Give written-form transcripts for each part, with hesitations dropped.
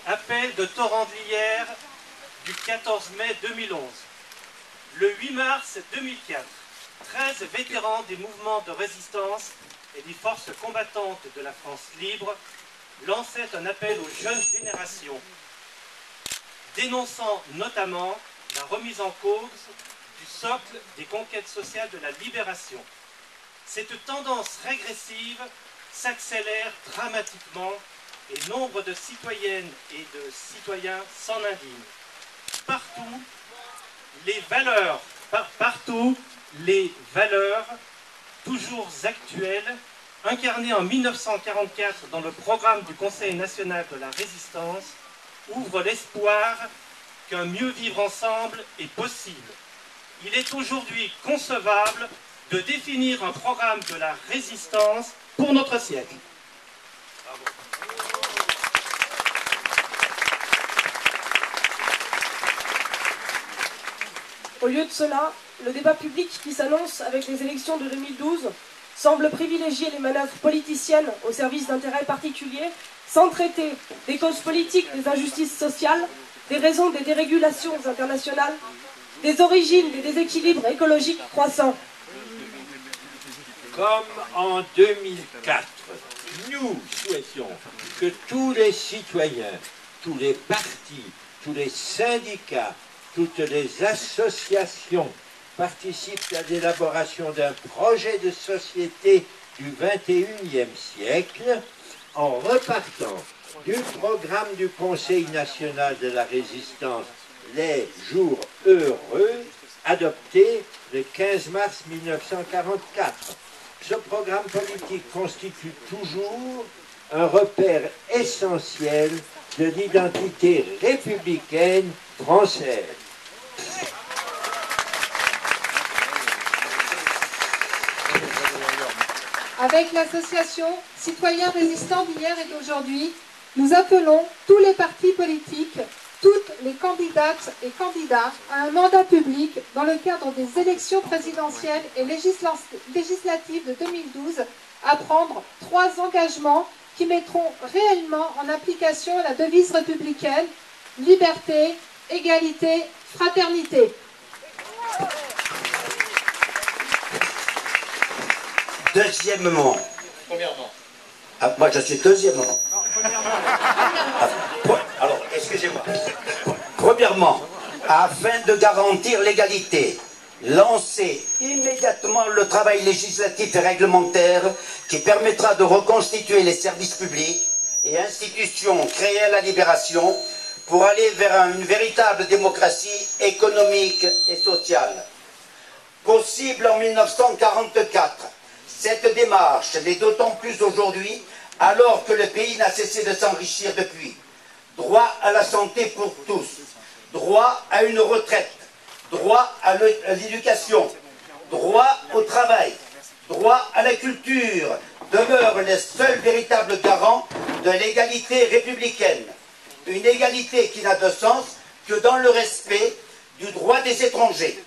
Appel de Torrandelière du 14 mai 2011. Le 8 mars 2004, 13 vétérans des mouvements de résistance et des forces combattantes de la France libre lançaient un appel aux jeunes générations, dénonçant notamment la remise en cause du socle des conquêtes sociales de la libération. Cette tendance régressive s'accélère dramatiquement et nombre de citoyennes et de citoyens s'en indignent. Partout, les valeurs toujours actuelles, incarnées en 1944 dans le programme du Conseil national de la résistance, ouvrent l'espoir qu'un mieux vivre ensemble est possible. Il est aujourd'hui concevable de définir un programme de la résistance pour notre siècle. Bravo. Au lieu de cela, le débat public qui s'annonce avec les élections de 2012 semble privilégier les manœuvres politiciennes au service d'intérêts particuliers, sans traiter des causes politiques des injustices sociales, des raisons des dérégulations internationales, des origines des déséquilibres écologiques croissants. Comme en 2004, nous souhaitions que tous les citoyens, tous les partis, tous les syndicats, toutes les associations participent à l'élaboration d'un projet de société du XXIe siècle en repartant du programme du Conseil national de la résistance Les Jours heureux, adopté le 15 mars 1944. Ce programme politique constitue toujours un repère essentiel de l'identité républicaine française. Avec l'association Citoyens résistants d'hier et d'aujourd'hui, nous appelons tous les partis politiques, toutes les candidates et candidats à un mandat public dans le cadre des élections présidentielles et législatives de 2012 à prendre 3 engagements qui mettront réellement en application la devise républicaine « Liberté, égalité, fraternité ». Deuxièmement. Moi je suis deuxièmement. Alors, excusez-moi. Premièrement, afin de garantir l'égalité, lancer immédiatement le travail législatif et réglementaire qui permettra de reconstituer les services publics et institutions créées à la libération pour aller vers une véritable démocratie économique et sociale. Possible en 1944, cette démarche l'est d'autant plus aujourd'hui alors que le pays n'a cessé de s'enrichir depuis. Droit à la santé pour tous, droit à une retraite, droit à l'éducation, droit au travail, droit à la culture demeurent les seuls véritables garants de l'égalité républicaine. Une égalité qui n'a de sens que dans le respect du droit des étrangers.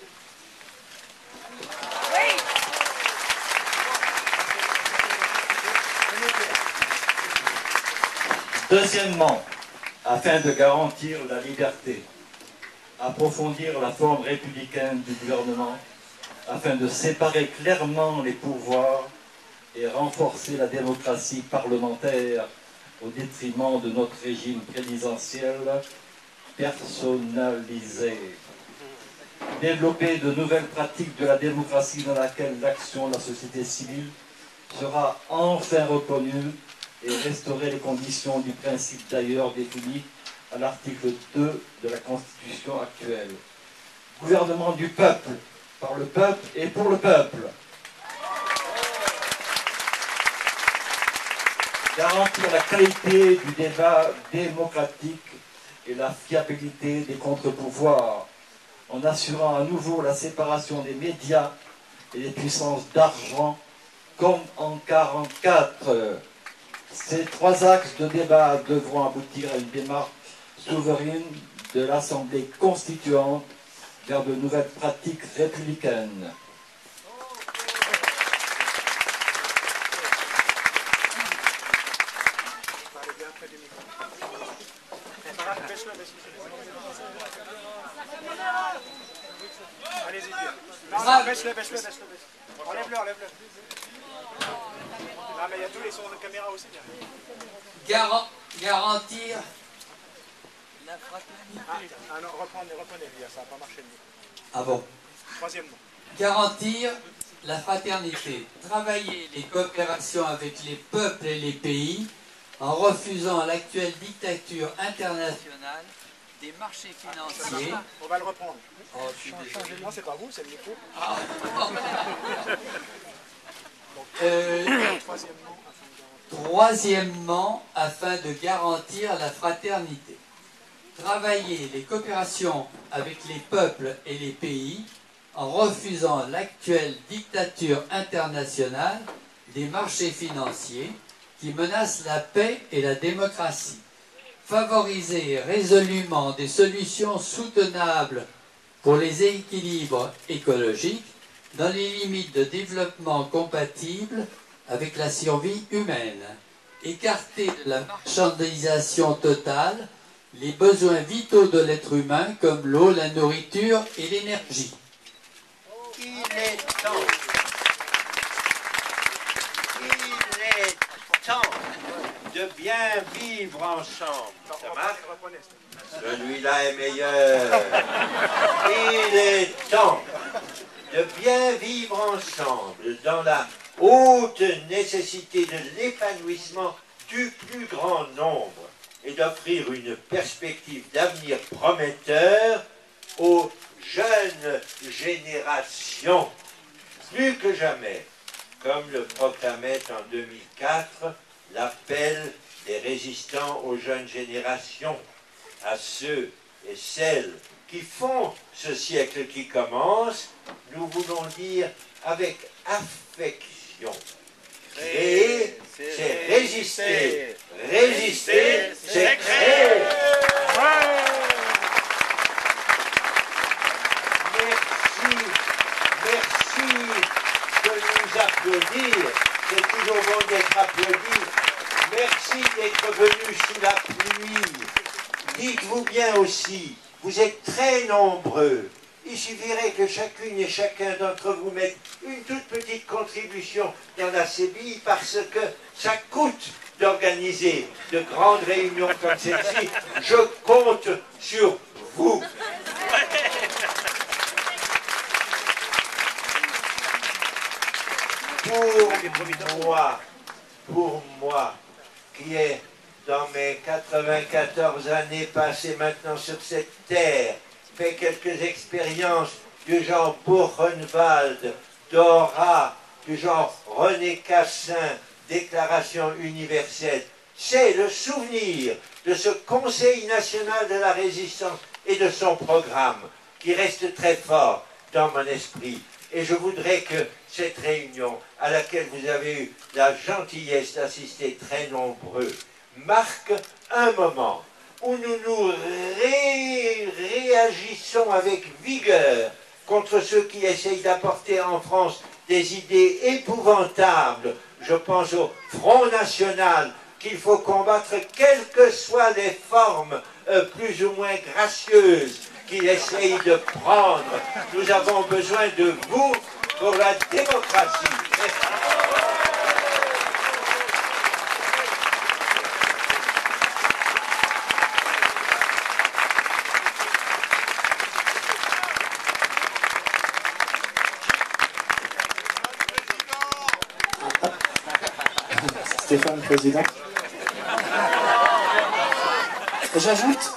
Deuxièmement, afin de garantir la liberté, approfondir la forme républicaine du gouvernement, afin de séparer clairement les pouvoirs et renforcer la démocratie parlementaire au détriment de notre régime présidentiel personnalisé. Développer de nouvelles pratiques de la démocratie dans laquelle l'action de la société civile sera enfin reconnue et restaurer les conditions du principe d'ailleurs défini à l'article 2 de la Constitution actuelle. Gouvernement du peuple, par le peuple et pour le peuple. Garantir la qualité du débat démocratique et la fiabilité des contre-pouvoirs, en assurant à nouveau la séparation des médias et des puissances d'argent, comme en 1944. Ces 3 axes de débat devront aboutir à une démarche souveraine de l'Assemblée constituante vers de nouvelles pratiques républicaines. Allez-y. Non, baisse-le. Enlève-le. Non, mais il y a tous les sons de caméra aussi. Garantir la fraternité. Ah non, reprenez, ça n'a pas marché. Ah bon. Troisièmement. Garantir la fraternité. Travailler les coopérations avec les peuples et les pays en refusant l'actuelle dictature internationale des marchés financiers. On va le reprendre. Oh, je suis désolé. Non, c'est pas vous, c'est le micro. Ah. Troisièmement, afin de garantir la fraternité. Travailler les coopérations avec les peuples et les pays en refusant l'actuelle dictature internationale des marchés financiers qui menacent la paix et la démocratie. Favoriser résolument des solutions soutenables pour les équilibres écologiques dans les limites de développement compatibles avec la survie humaine. Écarter de la marchandisation totale les besoins vitaux de l'être humain comme l'eau, la nourriture et l'énergie. Il est temps de bien vivre ensemble. Ça marche? Celui-là est meilleur. Il est temps de bien vivre ensemble dans la haute nécessité de l'épanouissement du plus grand nombre et d'offrir une perspective d'avenir prometteur aux jeunes générations. Plus que jamais, comme le proclamait en 2004 l'appel des résistants aux jeunes générations, à ceux et celles qui font ce siècle qui commence, nous voulons dire avec affection. Créer, c'est résister. Résister, c'est créer. Merci de nous applaudir. C'est toujours bon d'être applaudi. Merci d'être venu sous la pluie. Dites-vous bien aussi, vous êtes très nombreux. Il suffirait que chacune et chacun d'entre vous mette une toute petite contribution dans la CBI parce que ça coûte d'organiser de grandes réunions comme celle-ci. Je compte sur vous. Pour moi, qui est dans mes 94 années passées maintenant sur cette terre, fait quelques expériences du genre Buchenwald, Dora, du genre René Cassin, Déclaration universelle. C'est le souvenir de ce Conseil national de la résistance et de son programme qui reste très fort dans mon esprit. Et je voudrais que cette réunion, à laquelle vous avez eu la gentillesse d'assister très nombreux, marque un moment où nous nous réagissons avec vigueur contre ceux qui essayent d'apporter en France des idées épouvantables. Je pense au Front National qu'il faut combattre quelles que soient les formes plus ou moins gracieuses qu'il essaye de prendre. Nous avons besoin de vous pour la démocratie. Merci. Stéphane, président. J'ajoute